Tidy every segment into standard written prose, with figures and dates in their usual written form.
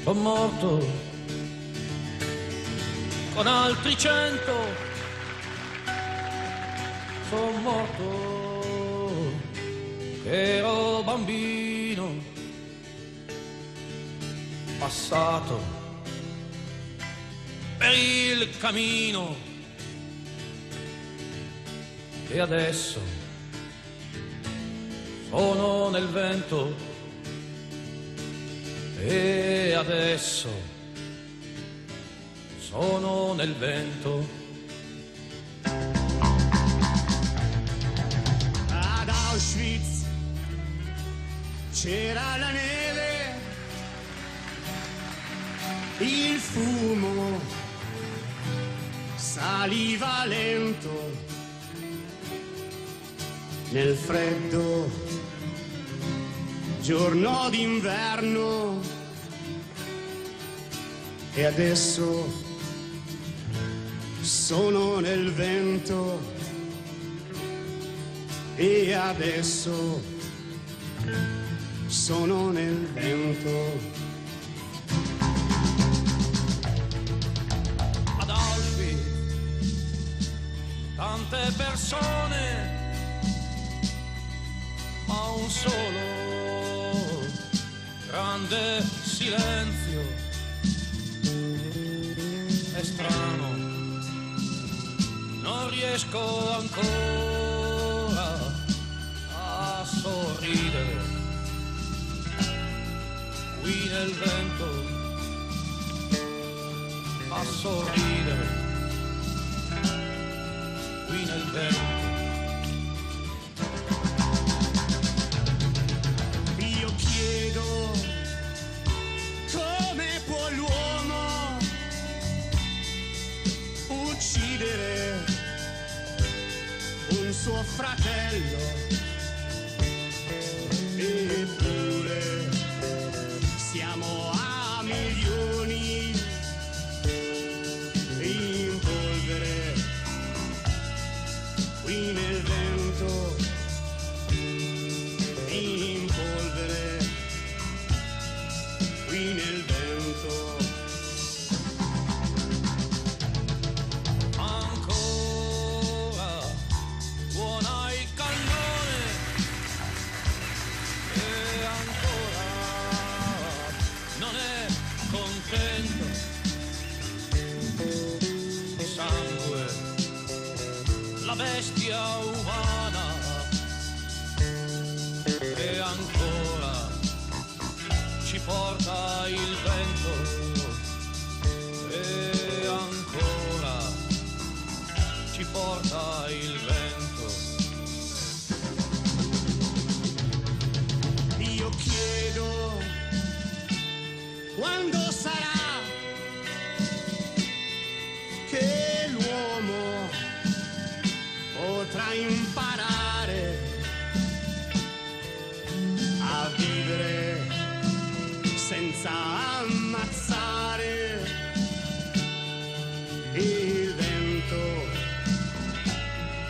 son morto con altri 100, son morto che ero bambino, passato per il cammino e adesso sono nel vento e adesso sono nel vento. Ad Auschwitz c'era la neve, il fumo saliva lento nel freddo giorno d'inverno e adesso sono nel vento e adesso sono nel vento. Ad Auschwitz tante persone, ma un solo grande silenzio. È strano, non riesco ancora a sorridere qui nel vento, a sorridere qui nel vento. Io chiedo come può l'uomo uccidere un suo fratello, eppure siamo a milioni in polvere qui nel vento, in polvere qui nel vento. Ancora buona il cannone e ancora non è contento. Sangue, la bestia umana e ancora ci porta il vento e ancora ci porta il vento. Io chiedo quando sarà che l'uomo potrà imparare a vivere senza ammazzare. Il vento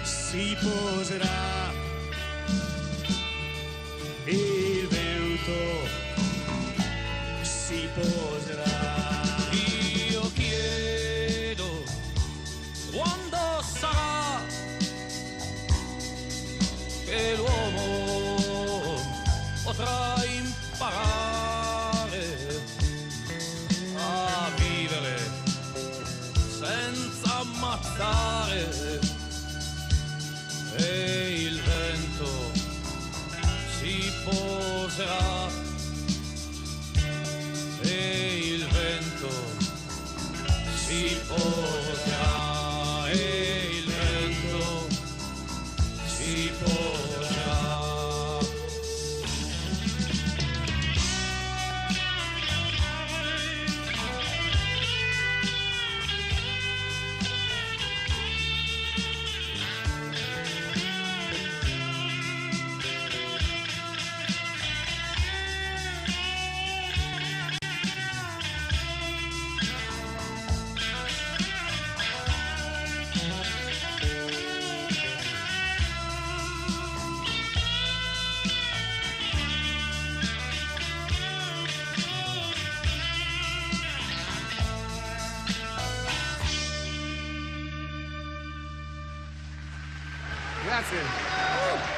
si poserà, il vento si poserà. Io chiedo quando sarà che l'uomo potrà imparare a vivere senza ammazzare e il vento si poserà e il vento si poserà e il vento si poserà. Grazie.